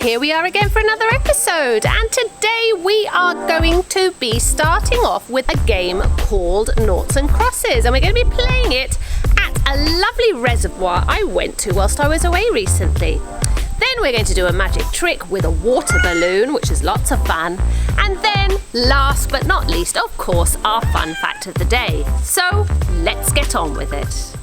Here we are again for another episode, and today we are going to be starting off with a game called Noughts and Crosses, and we're going to be playing it at a lovely reservoir I went to whilst I was away recently. Then we're going to do a magic trick with a water balloon, which is lots of fun. And then, last but not least, of course, our fun fact of the day. So, let's get on with it.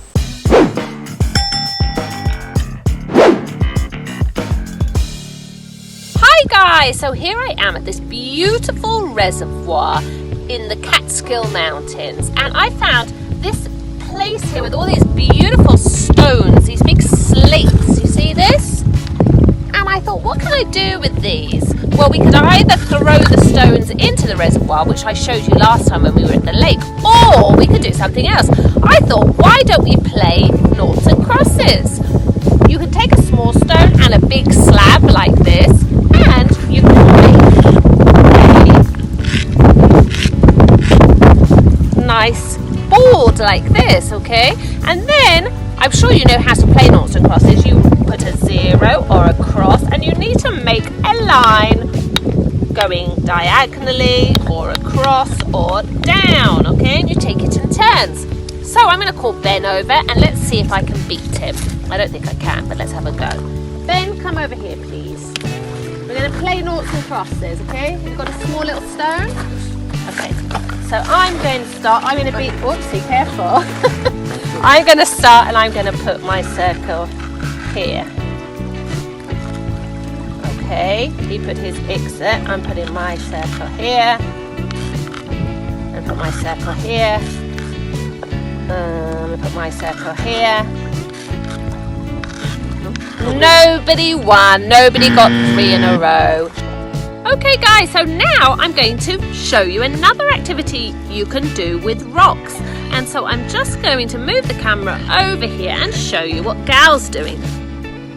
Hi guys! So here I am at this beautiful reservoir in the Catskill Mountains. And I found this place here with all these beautiful stones, these big slates. You see this? And I thought, what can I do with these? Well, we could either throw the stones into the reservoir, which I showed you last time when we were at the lake, or we could do something else. I thought, why don't we play Noughts and Crosses? You can take a small stone and a big slab like this, and you can make a nice board like this, okay? And then, I'm sure you know how to play Noughts and Crosses. You put a 0 or a cross, and you need to make a line going diagonally or across or down, okay? And you take it in turns. So I'm going to call Ben over and let's see if I can beat him. I don't think I can, but let's have a go. Ben, come over here, please. We're going to play Noughts and Crosses, okay? You've got a small little stone. Okay, so I'm going to start. I'm going to beat, whoopsie, careful. I'm going to start and I'm going to put my circle here. Okay, he put his exit. I'm putting my circle here. And put my circle here. Put my circle here. Nobody won. Nobody got 3 in a row. Okay guys, so now I'm going to show you another activity you can do with rocks. And so I'm just going to move the camera over here and show you what Gal's doing.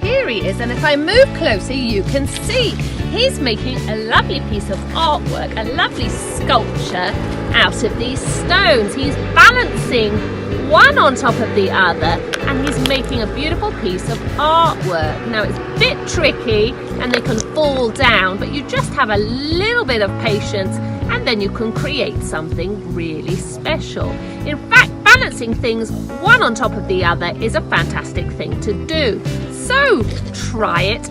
Here he is, and if I move closer you can see he's making a lovely piece of artwork, a lovely sculpture out of these stones. He's balancing one on top of the other and he's making a beautiful piece of artwork. Now it's a bit tricky and they can fall down, but you just have a little bit of patience and then you can create something really special. In fact, balancing things one on top of the other is a fantastic thing to do. So try it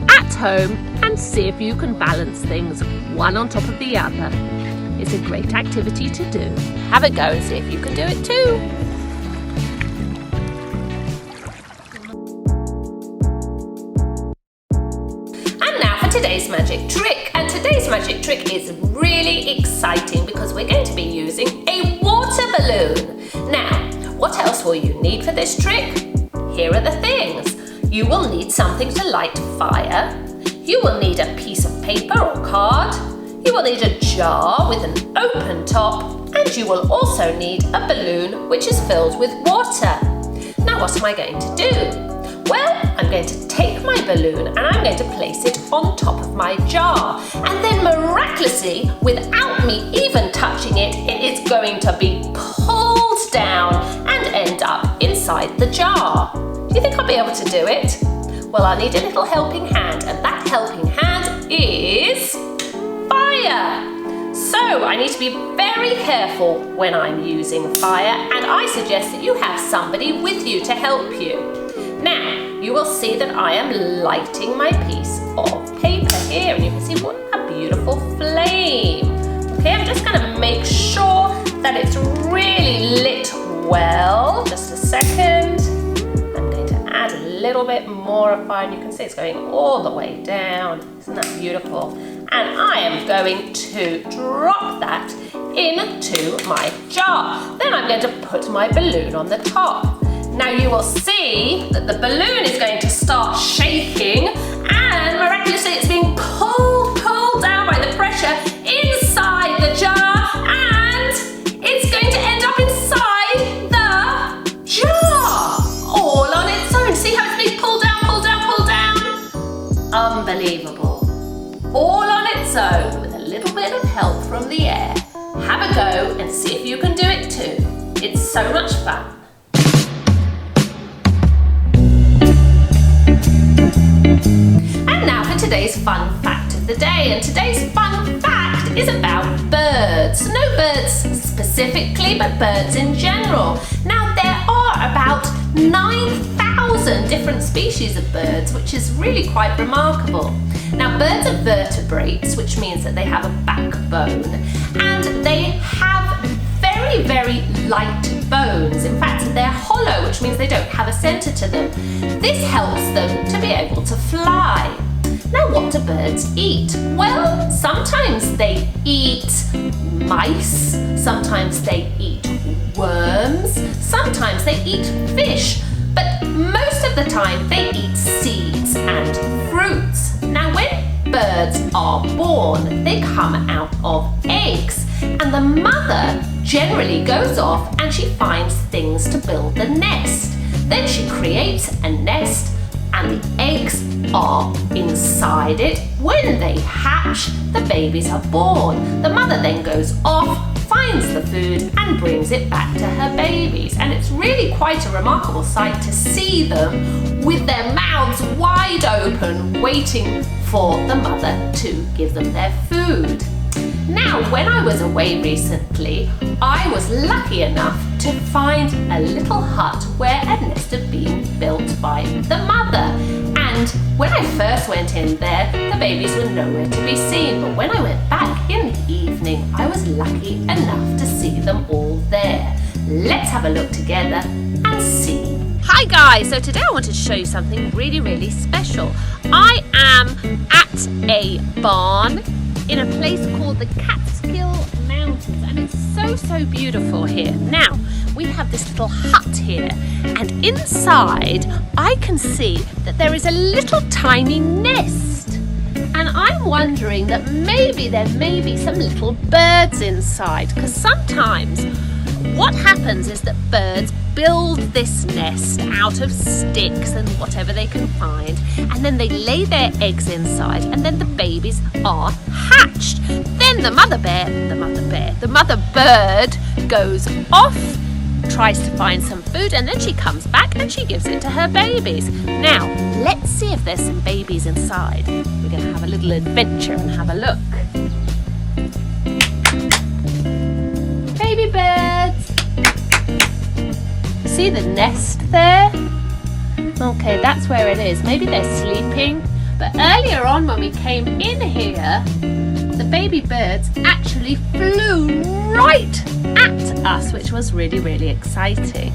at home and see if you can balance things one on top of the other. It's a great activity to do. Have a go and see if you can do it too. And now for today's magic trick. And today's magic trick is really exciting because we're going to be using a water balloon. Now, what else will you need for this trick? Here are the things. You will need something to light fire. You will need a piece of paper or card. You will need a jar with an open top. And you will also need a balloon which is filled with water. Now what am I going to do? Well, I'm going to take my balloon and I'm going to place it on top of my jar. And then miraculously, without me even touching it, it is going to be pulled down and end up inside the jar. Do you think I'll be able to do it? Well, I'll need a little helping hand, and that helping hand is fire. So I need to be very careful when I'm using fire, and I suggest that you have somebody with you to help you. Now, you will see that I am lighting my piece of paper here, and you can see what a beautiful flame. Okay, I'm just going to make sure that it's really lit well. Just a second. Add a little bit more of fire, and you can see it's going all the way down. Isn't that beautiful? And I am going to drop that into my jar. Then I'm going to put my balloon on the top. Now you will see that the balloon is going to start shaking and miraculously it's being pulled down by the pressure inside the jar, and it's going to end up inside the jar. All on its own. See how it's being pulled down, pulled down, pulled down? Unbelievable. All on its own with a little bit of help from the air. Have a go and see if you can do it too. It's so much fun. And now for today's fun fact of the day, and today's fun fact is about birds. No birds specifically, but birds in general. Now, there are about 9,000 different species of birds, which is really quite remarkable. Now, birds are vertebrates, which means that they have a backbone, and they have very, very light bones. In fact, they're hollow, which means they don't have a center to them. This helps them to be able to fly. Now, what do birds eat? Well, sometimes they eat mice, sometimes they eat worms, sometimes they eat fish, but most of the time they eat seeds and fruits. Now, when birds are born, they come out of eggs, and the mother generally goes off and she finds things to build the nest. Then she creates a nest and the eggs are inside it. When they hatch, the babies are born. The mother then goes off, finds the food and brings it back to her babies. And it's really quite a remarkable sight to see them with their mouths wide open, waiting for the mother to give them their food. Now, when I was away recently, I was lucky enough to find a little hut where a nest had been built by the mother. And when I first went in there, the babies were nowhere to be seen. But when I went back in the evening, I was lucky enough to see them all there. Let's have a look together and see. Hi guys, so today I wanted to show you something really, really special. I am at a barn in a place called the Catskill Mountains, and it's so beautiful here. Now, we have this little hut here, and inside I can see that there is a little tiny nest, and I'm wondering that maybe there may be some little birds inside, because sometimes what happens is that birds build this nest out of sticks and whatever they can find, and then they lay their eggs inside, and then the babies are hatched. Then the mother bird goes off, tries to find some food, and then she comes back and she gives it to her babies. Now, let's see if there's some babies inside. We're going to have a little adventure and have a look. Baby birds! See the nest there? Okay, that's where it is. Maybe they're sleeping. But earlier on when we came in here, the baby birds actually flew right at us, which was really, really exciting.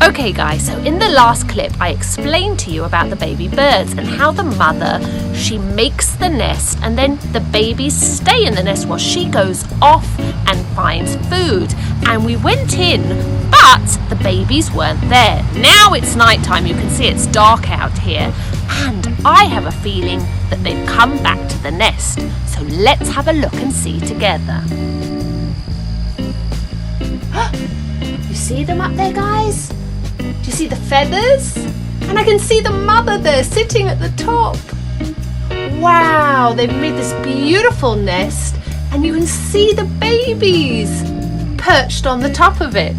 Okay guys, so in the last clip I explained to you about the baby birds and how the mother, she makes the nest and then the babies stay in the nest while she goes off and finds food. And we went in, but the babies weren't there. Now it's nighttime, you can see it's dark out here, and I have a feeling that they've come back to the nest. So let's have a look and see together. You see them up there, guys? Do you see the feathers? And I can see the mother there sitting at the top. Wow, they've made this beautiful nest, and you can see the babies perched on the top of it.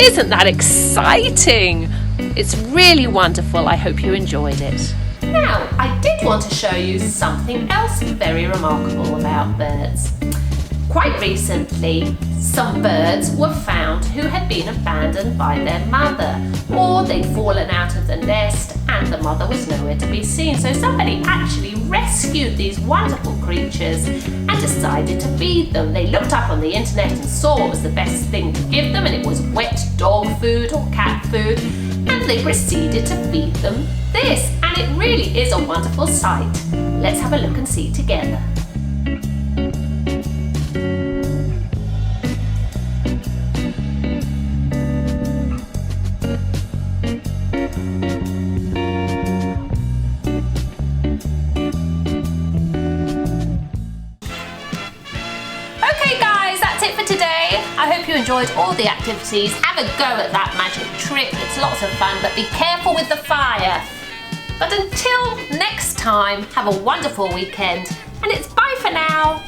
Isn't that exciting? It's really wonderful. I hope you enjoyed it. Now, I did want to show you something else very remarkable about birds. Quite recently, some birds were found who had been abandoned by their mother, or they'd fallen out of the nest and the mother was nowhere to be seen. So somebody actually rescued these wonderful creatures and decided to feed them. They looked up on the internet and saw what was the best thing to give them, and it was wet dog food or cat food, and they proceeded to feed them this. And it really is a wonderful sight. Let's have a look and see together. I hope you enjoyed all the activities. Have a go at that magic trick. It's lots of fun, but be careful with the fire. But until next time, have a wonderful weekend, and it's bye for now.